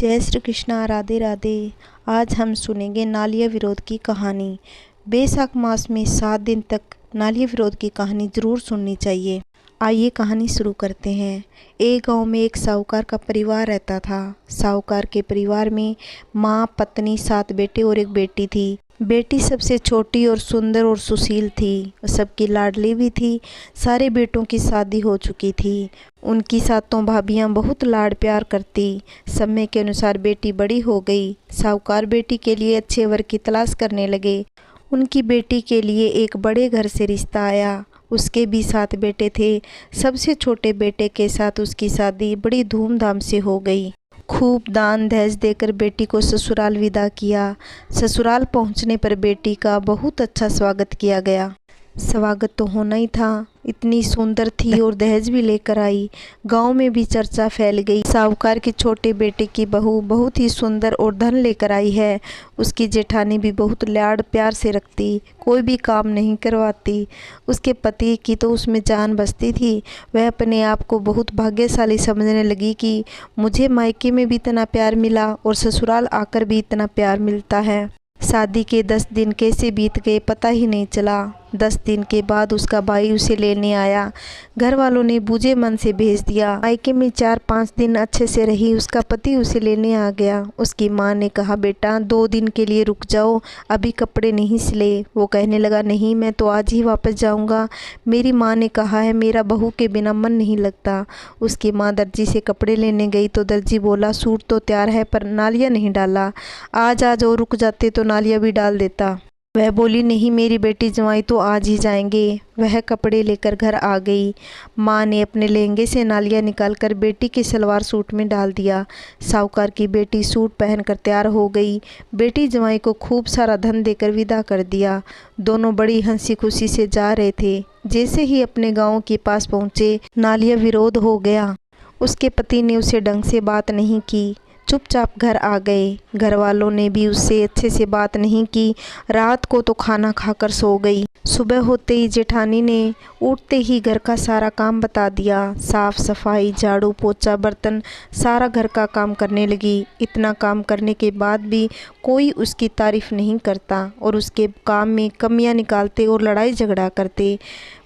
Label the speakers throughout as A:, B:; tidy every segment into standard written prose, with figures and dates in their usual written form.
A: जय श्री कृष्णा, राधे राधे। आज हम सुनेंगे नालिया विरोध की कहानी। बैसाख मास में 7 दिन तक नालिया विरोध की कहानी ज़रूर सुननी चाहिए। आइए कहानी शुरू करते हैं। एक गांव में एक साहूकार का परिवार रहता था। साहूकार के परिवार में माँ, पत्नी, 7 बेटे और एक बेटी थी। बेटी सबसे छोटी और सुंदर और सुशील थी, सबकी लाडली भी थी। सारे बेटों की शादी हो चुकी थी। उनकी सातों भाभियां बहुत लाड प्यार करती। समय के अनुसार बेटी बड़ी हो गई। साहूकार बेटी के लिए अच्छे वर की तलाश करने लगे। उनकी बेटी के लिए एक बड़े घर से रिश्ता आया। उसके भी 7 बेटे थे। सबसे छोटे बेटे के साथ उसकी शादी बड़ी धूमधाम से हो गई। खूब दान दहेज देकर बेटी को ससुराल विदा किया। ससुराल पहुंचने पर बेटी का बहुत अच्छा स्वागत किया गया। स्वागत तो होना ही था, इतनी सुंदर थी और दहेज भी लेकर आई। गांव में भी चर्चा फैल गई। साहूकार के छोटे बेटे की बहू बहुत ही सुंदर और धन लेकर आई है। उसकी जेठानी भी बहुत लाड प्यार से रखती, कोई भी काम नहीं करवाती। उसके पति की तो उसमें जान बसती थी। वह अपने आप को बहुत भाग्यशाली समझने लगी कि मुझे मायके में भी इतना प्यार मिला और ससुराल आकर भी इतना प्यार मिलता है। शादी के 10 दिन कैसे बीत गए पता ही नहीं चला। 10 दिन के बाद उसका भाई उसे लेने आया। घर वालों ने बूझे मन से भेज दिया। मायके में 4-5 दिन अच्छे से रही। उसका पति उसे लेने आ गया। उसकी माँ ने कहा, बेटा 2 दिन के लिए रुक जाओ, अभी कपड़े नहीं सिले। वो कहने लगा, नहीं मैं तो आज ही वापस जाऊंगा। मेरी माँ ने कहा है, मेरा बहू के बिना मन नहीं लगता। उसकी माँ दर्जी से कपड़े लेने गई तो दर्जी बोला, सूट तो तैयार है पर नालिया नहीं डाला। आज और रुक जाते तो नालिया भी डाल देता। वह बोली, नहीं मेरी बेटी जवाई तो आज ही जाएंगे। वह कपड़े लेकर घर आ गई। माँ ने अपने लहंगे से नालिया निकालकर बेटी के सलवार सूट में डाल दिया। साहूकार की बेटी सूट पहनकर तैयार हो गई। बेटी जवाई को खूब सारा धन देकर विदा कर दिया। दोनों बड़ी हंसी खुशी से जा रहे थे। जैसे ही अपने गाँव के पास पहुँचे, नालिया विरोध हो गया। उसके पति ने उसे ढंग से बात नहीं की, चुपचाप घर आ गए। घर वालों ने भी उससे अच्छे से बात नहीं की। रात को तो खाना खाकर सो गई। सुबह होते ही जेठानी ने उठते ही घर का सारा काम बता दिया। साफ सफाई, झाड़ू पोछा, बर्तन, सारा घर का काम करने लगी। इतना काम करने के बाद भी कोई उसकी तारीफ नहीं करता और उसके काम में कमियां निकालते और लड़ाई झगड़ा करते।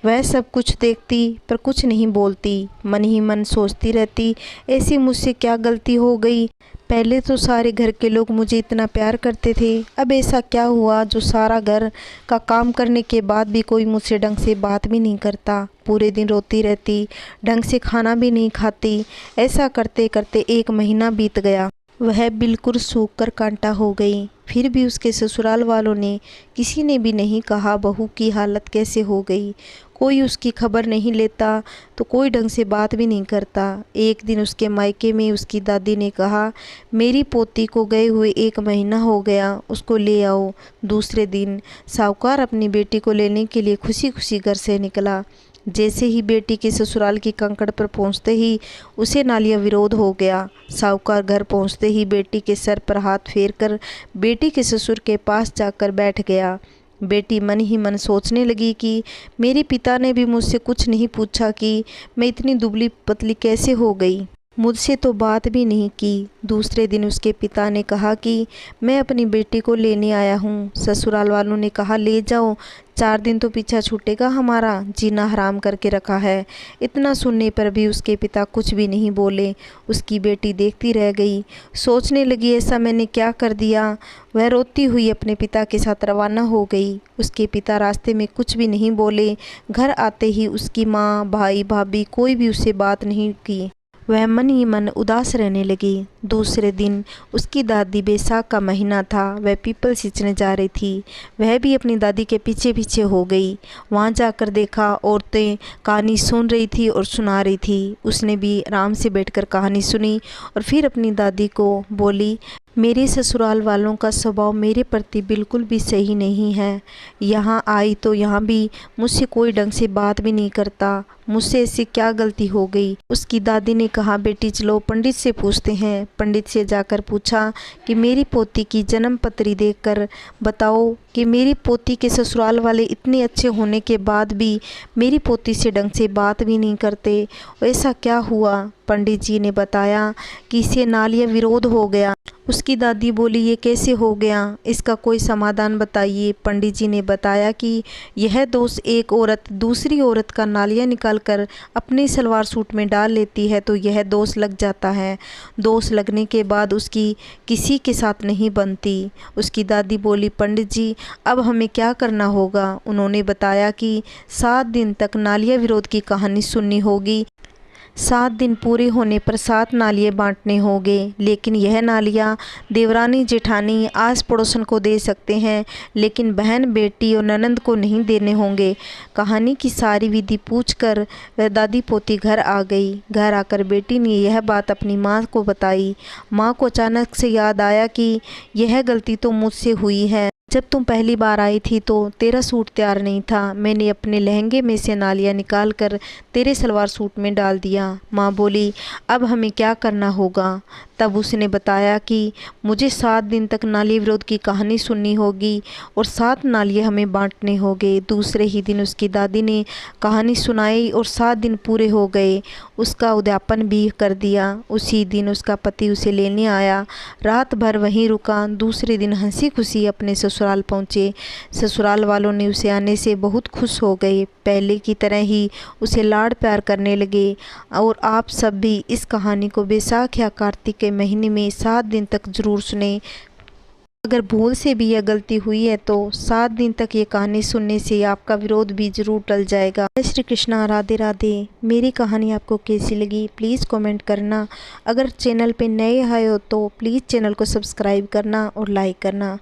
A: वह सब कुछ देखती पर कुछ नहीं बोलती। मन ही मन सोचती रहती, ऐसी मुझसे क्या गलती हो गई। पहले तो सारे घर के लोग मुझे इतना प्यार करते थे, अब ऐसा क्या हुआ जो सारा घर का काम करने के बाद भी कोई मुझसे ढंग से बात भी नहीं करता। पूरे दिन रोती रहती, ढंग से खाना भी नहीं खाती। ऐसा करते करते 1 महीना बीत गया। वह बिल्कुल सूख कर कांटा हो गई। फिर भी उसके ससुराल वालों ने किसी ने भी नहीं कहा बहू की हालत कैसे हो गई। कोई उसकी खबर नहीं लेता तो कोई ढंग से बात भी नहीं करता। एक दिन उसके मायके में उसकी दादी ने कहा, मेरी पोती को गए हुए 1 महीना हो गया, उसको ले आओ। दूसरे दिन साहूकार अपनी बेटी को लेने के लिए खुशी खुशी घर से निकला। जैसे ही बेटी के ससुराल की कंकड़ पर पहुंचते ही उसे नालिया विरोध हो गया। साहूकार घर पहुंचते ही बेटी के सर पर हाथ फेरकर बेटी के ससुर के पास जाकर बैठ गया। बेटी मन ही मन सोचने लगी कि मेरे पिता ने भी मुझसे कुछ नहीं पूछा कि मैं इतनी दुबली पतली कैसे हो गई, मुझसे तो बात भी नहीं की। दूसरे दिन उसके पिता ने कहा कि मैं अपनी बेटी को लेने आया हूँ। ससुराल वालों ने कहा, ले जाओ, 4 दिन तो पीछा छूटेगा हमारा, जीना हराम करके रखा है। इतना सुनने पर भी उसके पिता कुछ भी नहीं बोले। उसकी बेटी देखती रह गई, सोचने लगी ऐसा मैंने क्या कर दिया। वह रोती हुई अपने पिता के साथ रवाना हो गई। उसके पिता रास्ते में कुछ भी नहीं बोले। घर आते ही उसकी माँ, भाई, भाभी कोई भी उससे बात नहीं की। वह मन ही मन उदास रहने लगी। दूसरे दिन उसकी दादी, बैसाख का महीना था, वह पीपल सींचने जा रही थी। वह भी अपनी दादी के पीछे पीछे हो गई। वहाँ जाकर देखा औरतें कहानी सुन रही थी और सुना रही थी। उसने भी आराम से बैठकर कहानी सुनी और फिर अपनी दादी को बोली, मेरे ससुराल वालों का स्वभाव मेरे प्रति बिल्कुल भी सही नहीं है। यहाँ आई तो यहाँ भी मुझसे कोई ढंग से बात भी नहीं करता। मुझसे ऐसी क्या गलती हो गई। उसकी दादी ने कहा, बेटी चलो पंडित से पूछते हैं। पंडित से जाकर पूछा कि मेरी पोती की जन्म पत्री देखकर बताओ कि मेरी पोती के ससुराल वाले इतने अच्छे होने के बाद भी मेरी पोती से ढंग से बात भी नहीं करते, ऐसा क्या हुआ। पंडित जी ने बताया कि इसे नालिया विरोध हो गया। उसकी दादी बोली, ये कैसे हो गया, इसका कोई समाधान बताइए। पंडित जी ने बताया कि यह दोष एक औरत दूसरी औरत का नालिया निकालकर अपने सलवार सूट में डाल लेती है तो यह दोष लग जाता है। दोष लगने के बाद उसकी किसी के साथ नहीं बनती। उसकी दादी बोली, पंडित जी अब हमें क्या करना होगा। उन्होंने बताया कि 7 दिन तक नालिया विरोध की कहानी सुननी होगी। 7 दिन पूरे होने पर 7 नालिये बांटने होंगे, लेकिन यह नालियाँ देवरानी जेठानी आस पड़ोसन को दे सकते हैं, लेकिन बहन बेटी और ननंद को नहीं देने होंगे। कहानी की सारी विधि पूछकर वह दादी पोती घर आ गई। घर आकर बेटी ने यह बात अपनी माँ को बताई। माँ को अचानक से याद आया कि यह गलती तो मुझसे हुई है। जब तुम पहली बार आई थी तो तेरा सूट तैयार नहीं था। मैंने अपने लहंगे में से नालियाँ निकाल कर तेरे सलवार सूट में डाल दिया। माँ बोली, अब हमें क्या करना होगा। तब उसने बताया कि मुझे 7 दिन तक नालिया विरोध की कहानी सुननी होगी और 7 नालिये हमें बांटने होंगे। दूसरे ही दिन उसकी दादी ने कहानी सुनाई और 7 दिन पूरे हो गए। उसका उद्यापन भी कर दिया। उसी दिन उसका पति उसे लेने आया। रात भर वहीं रुका। दूसरे दिन हंसी खुशी अपने ससुराल पहुँचे। ससुराल वालों ने उसे आने से बहुत खुश हो गए। पहले की तरह ही उसे लाड़ प्यार करने लगे। और आप सब भी इस कहानी को बैसाख या कार्तिक के महीने में 7 दिन तक ज़रूर सुने। अगर भूल से भी यह गलती हुई है तो 7 दिन तक ये कहानी सुनने से आपका विरोध भी जरूर टल जाएगा। जय श्री कृष्णा, राधे राधे। मेरी कहानी आपको कैसी लगी प्लीज़ कमेंट करना। अगर चैनल पे नए आए हो तो प्लीज़ चैनल को सब्सक्राइब करना और लाइक करना।